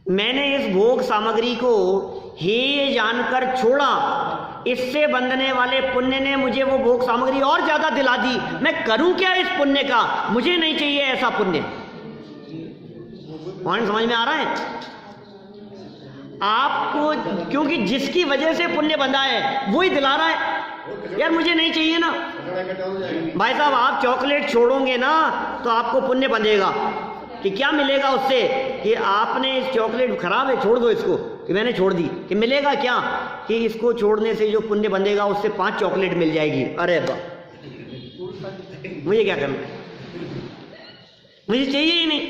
मैंने इस भोग सामग्री को हेय जानकर छोड़ा, इससे बंधने वाले पुण्य ने मुझे वो भोग सामग्री और ज्यादा दिला दी। मैं करूं क्या इस पुण्य का? मुझे नहीं चाहिए ऐसा पुण्य। पॉइंट समझ में आ रहा है आपको? क्योंकि जिसकी वजह से पुण्य बंधा है वो ही दिला रहा है। यार मुझे नहीं चाहिए ना भाई साहब। आप चॉकलेट छोड़ोगे ना तो आपको पुण्य बंधेगा कि क्या मिलेगा उससे? कि आपने इस चॉकलेट खराब है, छोड़ दो इसको, कि मैंने छोड़ दी, कि मिलेगा क्या? कि इसको छोड़ने से जो पुण्य बंधेगा उससे 5 चॉकलेट मिल जाएगी। अरे वाह, मुझे क्या करना, मुझे चाहिए ही नहीं,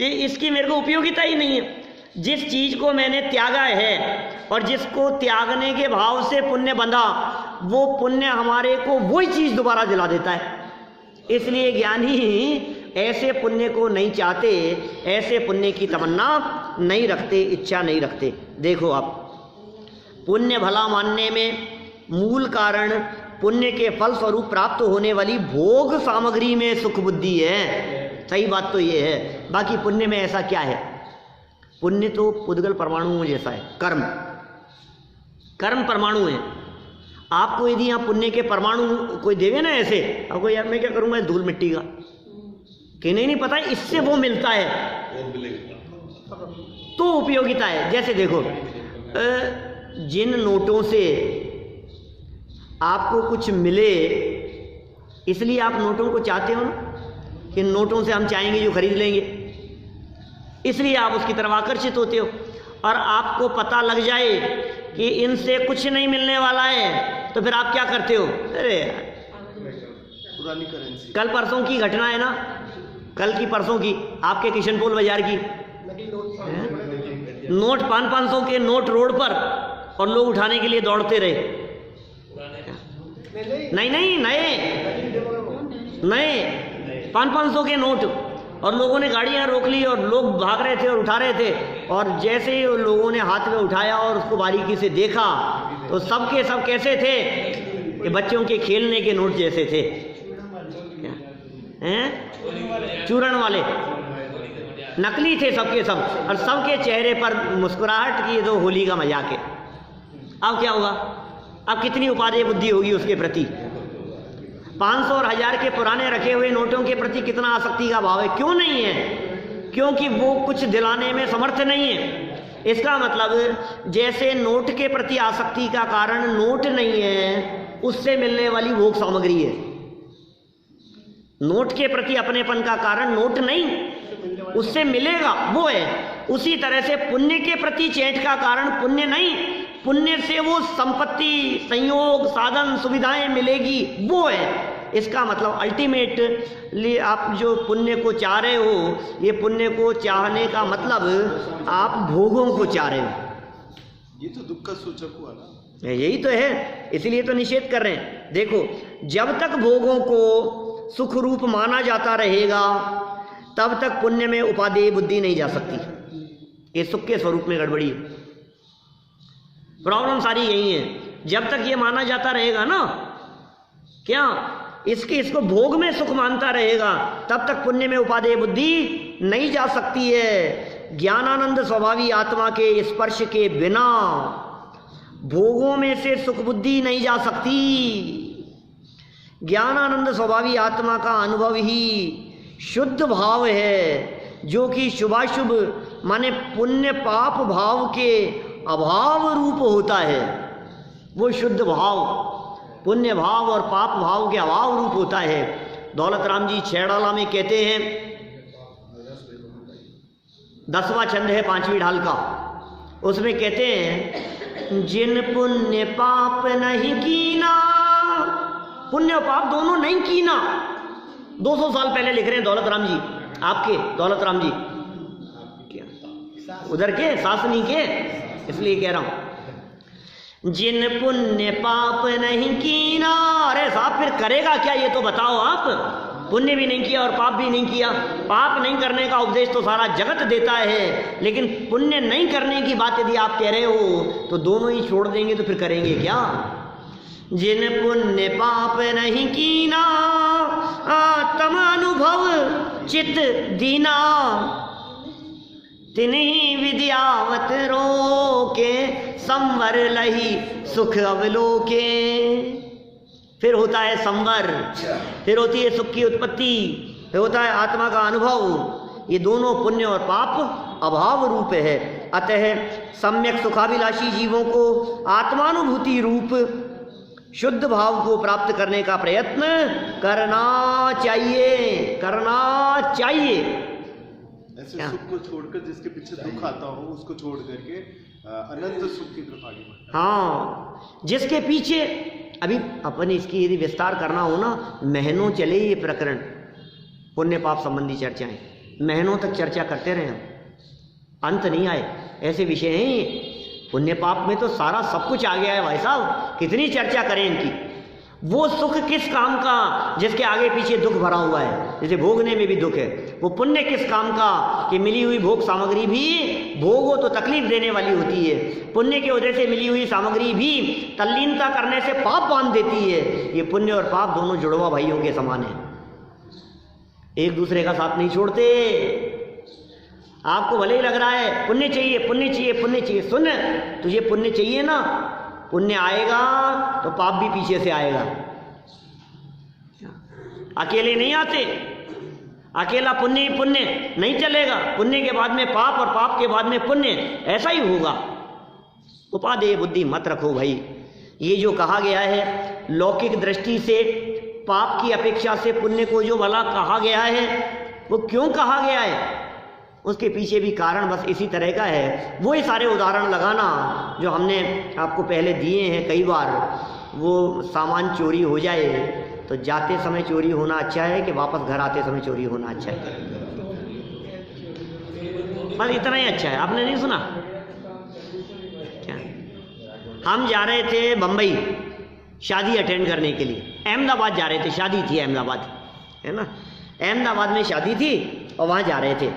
ये इसकी मेरे को उपयोगिता ही नहीं है। जिस चीज को मैंने त्यागा है और जिसको त्यागने के भाव से पुण्य बंधा, वो पुण्य हमारे को वही चीज दोबारा दिला देता है। इसलिए ज्ञानी ऐसे पुण्य को नहीं चाहते, ऐसे पुण्य की तमन्ना नहीं रखते, इच्छा नहीं रखते। देखो आप, पुण्य भला मानने में मूल कारण पुण्य के फल स्वरूप प्राप्त होने वाली भोग सामग्री में सुख बुद्धि है। सही बात तो ये है। बाकी पुण्य में ऐसा क्या है? पुण्य तो पुद्गल परमाणुओं जैसा है। कर्म परमाणु है। आपको यदि यहाँ पुण्य के परमाणु कोई देवे ना ऐसे, आपको यार मैं क्या करूँगा धूल मिट्टी का, कि नहीं पता है इससे वो मिलता है तो उपयोगिता है। जैसे देखो, जिन नोटों से आपको कुछ मिले, इसलिए आप नोटों को चाहते हो ना, कि नोटों से हम चाहेंगे जो खरीद लेंगे, इसलिए आप उसकी तरफ आकर्षित होते हो। और आपको पता लग जाए कि इनसे कुछ नहीं मिलने वाला है, तो फिर आप क्या करते हो? अरे पुरानी करेंसी। कल परसों की घटना है ना, कल की परसों की, आपके किशनपोल बाजार की, नोट 500 के नोट रोड पर, और लोग उठाने के लिए दौड़ते रहे। नहीं नए 500 के नोट, और लोगों ने गाड़ियां रोक ली और लोग भाग रहे थे और उठा रहे थे। और जैसे ही लोगों ने हाथ में उठाया और उसको बारीकी से देखा, तो सब के सब कैसे थे कि बच्चों के खेलने के नोट जैसे थे। हैं? चूरण वाले, नकली थे सबके सब, और सबके चेहरे पर मुस्कुराहट की, तो होली का मजाक है। अब क्या होगा? अब कितनी उपादेय बुद्धि होगी उसके प्रति? 500 और 1000 के पुराने रखे हुए नोटों के प्रति कितना आसक्ति का भाव है? क्यों नहीं है? क्योंकि वो कुछ दिलाने में समर्थ नहीं है। इसका मतलब जैसे नोट के प्रति आसक्ति का कारण नोट नहीं है, उससे मिलने वाली भोग सामग्री है। नोट के प्रति अपनेपन का कारण नोट नहीं, उससे मिलेगा वो है। उसी तरह से पुण्य के प्रति चैट का कारण पुण्य नहीं, पुण्य से वो संपत्ति, संयोग, साधन, सुविधाएं मिलेगी वो है। इसका मतलब अल्टीमेटली आप जो पुण्य को चाह रहे हो, ये पुण्य को चाहने का मतलब आप भोगों को चाह रहे हो। ये तो दुख का सूचक हुआ ना। यही तो है, इसलिए तो निषेध कर रहे हैं। देखो, जब तक भोगों को सुख रूप माना जाता रहेगा, तब तक पुण्य में उपादेय बुद्धि नहीं जा सकती। ये सुख के स्वरूप में गड़बड़ी है। प्रॉब्लम सारी यही है। जब तक ये माना जाता रहेगा ना, क्या इसको भोग में सुख मानता रहेगा, तब तक पुण्य में उपादेय बुद्धि नहीं जा सकती है। ज्ञानानंद स्वभावी आत्मा के स्पर्श के बिना भोगों में से सुख बुद्धि नहीं जा सकती। ज्ञानानंद स्वभावी आत्मा का अनुभव ही शुद्ध भाव है, जो कि शुभाशुभ माने पुण्य पाप भाव के अभाव रूप होता है। वो शुद्ध भाव पुण्य भाव और पाप भाव के अभाव रूप होता है। दौलत राम जी छेड़ाला में कहते हैं, 10वां छंद है 5वीं ढाल का, उसमें कहते हैं, जिन पुण्य पाप नहीं कीना, पुण्य और पाप दोनों नहीं कीना। 200 साल पहले लिख रहे हैं दौलत राम जी, आपके दौलत राम जी। उधर के शासनी के, इसलिए कह रहा हूं। जिन पुण्य पाप नहीं कीना, अरे साहब फिर करेगा क्या ये तो बताओ आप। पुण्य भी नहीं किया और पाप भी नहीं किया। पाप नहीं करने का उपदेश तो सारा जगत देता है, लेकिन पुण्य नहीं करने की बात यदि आप कह रहे हो तो दोनों ही छोड़ देंगे तो फिर करेंगे क्या। जिन पुण्य पाप नहीं कीना, आत्म अनुभव चित दीना, तिन्हीं विद्यावत रोके, संवर लही सुख अवलोके। फिर होता है संवर, फिर होती है सुख की उत्पत्ति, फिर होता है आत्मा का अनुभव। ये दोनों पुण्य और पाप अभाव रूप है। अतः सम्यक सुखाभिलाषी जीवों को आत्मानुभूति रूप शुद्ध भाव को प्राप्त करने का प्रयत्न करना चाहिए, करना चाहिए। ऐसे सुख को छोड़कर जिसके पीछे दुख आता हो उसको छोड़ करके अनंत सुख की तरफ आगे बढ़ना। हाँ, जिसके पीछे अभी अपन इसकी यदि विस्तार करना हो ना, महीनों चले ये प्रकरण, पुण्य पाप संबंधी चर्चाएं महीनों तक चर्चा करते रहे हम, अंत नहीं आए। ऐसे विषय हैं ये। पुण्य पाप में तो सारा सब कुछ आ गया है भाई साहब, कितनी चर्चा करें इनकी। वो सुख किस काम का जिसके आगे पीछे दुख भरा हुआ है, जैसे भोगने में भी दुख है। वो पुण्य किस काम का कि मिली हुई भोग सामग्री भी भोगो तो तकलीफ देने वाली होती है। पुण्य के वजह से मिली हुई सामग्री भी तल्लीनता करने से पाप बांध देती है। ये पुण्य और पाप दोनों जुड़वा भाइयों के समान है, एक दूसरे का साथ नहीं छोड़ते। आपको भले ही लग रहा है पुण्य चाहिए पुण्य चाहिए पुण्य चाहिए, सुन तुझे पुण्य चाहिए ना, पुण्य आएगा तो पाप भी पीछे से आएगा। अकेले नहीं आते, अकेला पुण्य ही पुण्य नहीं चलेगा। पुण्य के बाद में पाप और पाप के बाद में पुण्य, ऐसा ही होगा। उपादेय बुद्धि मत रखो भाई। ये जो कहा गया है लौकिक दृष्टि से पाप की अपेक्षा से पुण्य को जो भला कहा गया है, वो क्यों कहा गया है, उसके पीछे भी कारण बस इसी तरह का है। वही सारे उदाहरण लगाना जो हमने आपको पहले दिए हैं कई बार। वो सामान चोरी हो जाए तो जाते समय चोरी होना अच्छा है कि वापस घर आते समय चोरी होना अच्छा है? बस इतना ही अच्छा है। आपने नहीं सुना क्या? हम जा रहे थे बम्बई शादी अटेंड करने के लिए, अहमदाबाद जा रहे थे, शादी थी अहमदाबाद, है ना। अहमदाबाद में शादी थी और वहाँ जा रहे थे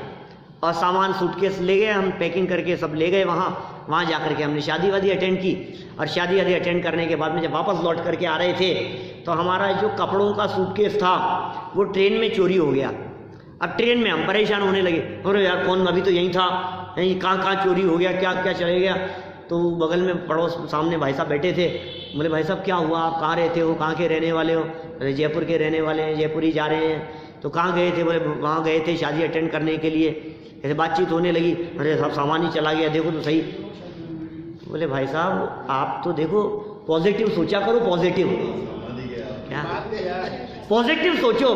और सामान सूटकेस ले गए हम, पैकिंग करके सब ले गए वहाँ जा करके हमने शादी वादी अटेंड की। और शादी वादी अटेंड करने के बाद में जब वापस लौट करके आ रहे थे तो हमारा जो कपड़ों का सूटकेस था वो ट्रेन में चोरी हो गया। अब ट्रेन में हम परेशान होने लगे, अरे यार कौन, अभी तो यहीं था, यहीं कहाँ चोरी हो गया, क्या क्या चले गया। तो बगल में पड़ोस सामने भाई साहब बैठे थे, बोले भाई साहब क्या हुआ, आप कहाँ रहते हो, कहाँ के रहने वाले हो? अरे जयपुर के रहने वाले हैं, जयपुर ही जा रहे हैं। तो कहाँ गए थे? बोले वहाँ गए थे शादी अटेंड करने के लिए। ऐसे बातचीत होने लगी, अरे सब सामान ही चला गया, देखो तो सही। बोले भाई साहब आप तो देखो पॉजिटिव सोचा करो, पॉजिटिव क्या पॉजिटिव सोचो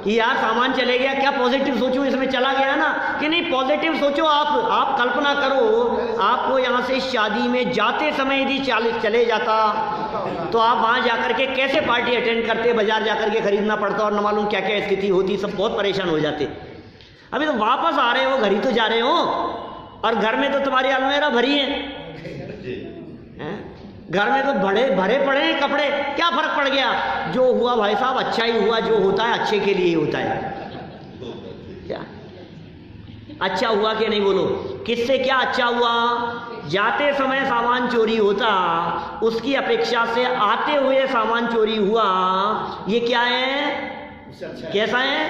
कि यार सामान चले गया, क्या पॉजिटिव सोचो, इसमें चला गया ना कि नहीं, पॉजिटिव सोचो। आप कल्पना करो आपको यहाँ से शादी में जाते समय यदि चले जाता तो आप वहाँ जाकर के कैसे पार्टी अटेंड करते, बाजार जाकर के खरीदना पड़ता और न मालूम क्या क्या स्थिति होती, सब बहुत परेशान हो जाते। अभी तो वापस आ रहे हो, घर ही तो जा रहे हो, और घर में तो तुम्हारी अलमेरा भरी है, घर में तो भरे पड़े हैं कपड़े, क्या फर्क पड़ गया? जो हुआ भाई साहब अच्छा ही हुआ, जो होता है अच्छे के लिए ही होता है। क्या अच्छा हुआ कि नहीं बोलो? किससे क्या अच्छा हुआ? जाते समय सामान चोरी होता, उसकी अपेक्षा से आते हुए सामान चोरी हुआ। ये क्या है, कैसा है?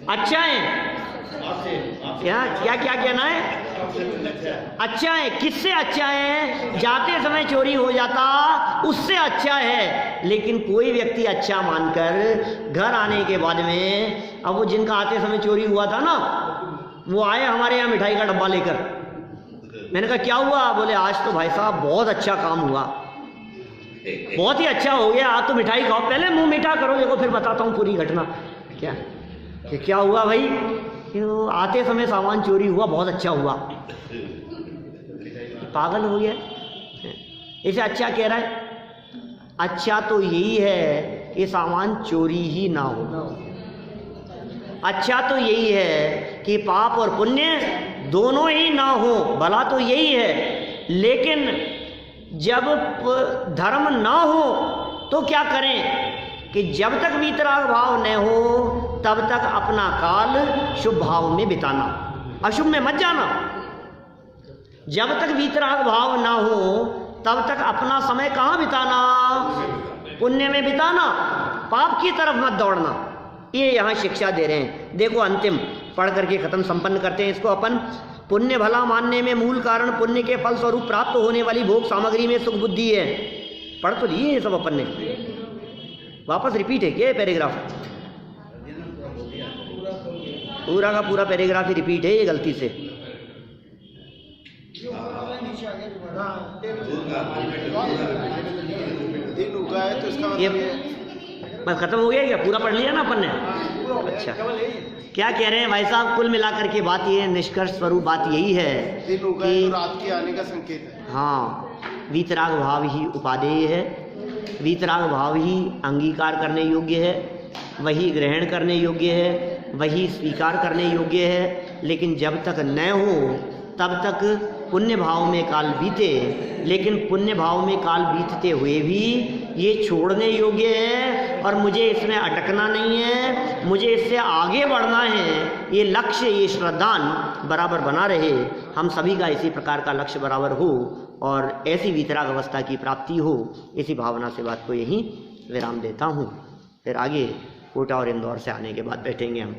अच्छा है। क्या क्या क्या कहना है? अच्छा है। किससे अच्छा है? जाते समय चोरी हो जाता उससे अच्छा है। लेकिन कोई व्यक्ति अच्छा मानकर घर आने के बाद में, अब वो जिनका आते समय चोरी हुआ था ना, वो आए हमारे यहाँ मिठाई का डब्बा लेकर। मैंने कहा क्या हुआ? बोले आज तो भाई साहब बहुत अच्छा काम हुआ, बहुत ही अच्छा हो गया, आज तो मिठाई खाओ, पहले मुंह मीठा करो, देखो फिर बताता हूँ पूरी घटना। क्या हुआ भाई? आते समय सामान चोरी हुआ, बहुत अच्छा हुआ। पागल हो गया, इसे अच्छा कह रहा है? अच्छा तो यही है कि सामान चोरी ही ना हो। अच्छा तो यही है कि पाप और पुण्य दोनों ही ना हो, भला तो यही है, लेकिन जब धर्म ना हो तो क्या करें कि जब तक वीतराग भाव न हो तब तक अपना काल शुभ भाव में बिताना, अशुभ में मत जाना। जब तक वीतराग भाव ना हो तब तक अपना समय कहाँ बिताना, पुण्य में बिताना, पाप की तरफ मत दौड़ना। ये यहाँ शिक्षा दे रहे हैं। देखो अंतिम पढ़ करके खत्म संपन्न करते हैं इसको अपन। पुण्य भला मानने में मूल कारण पुण्य के फल स्वरूप प्राप्त होने वाली भोग सामग्री में सुख बुद्धि है। पढ़ तो लिए ये सब अपन ने, वापस रिपीट है क्या पैराग्राफ? पूरा का पूरा पैराग्राफ ही रिपीट है ये गलती से। दिन उगा है तो इसका ये मतलब बस खत्म हो गया क्या? पूरा पढ़ लिया ना अपन ने? अच्छा, क्या कह रहे हैं भाई साहब? कुल मिलाकर के बात ये निष्कर्ष स्वरूप बात यही है दिन उगा है तो रात के आने का संकेत है। हाँ, वीतराग भाव ही उपादेय है, वीतराग भाव ही अंगीकार करने योग्य है, वही ग्रहण करने योग्य है, वही स्वीकार करने योग्य है। लेकिन जब तक न हो तब तक पुण्य भाव में काल बीते, लेकिन पुण्य भाव में काल बीतते हुए भी ये छोड़ने योग्य है और मुझे इसमें अटकना नहीं है, मुझे इससे आगे बढ़ना है। ये लक्ष्य, ये श्रद्धान बराबर बना रहे, हम सभी का इसी प्रकार का लक्ष्य बराबर हो और ऐसी वीतराग अवस्था की प्राप्ति हो, इसी भावना से बात को यहीं विराम देता हूँ। फिर आगे कोटा और इंदौर से आने के बाद बैठेंगे हम।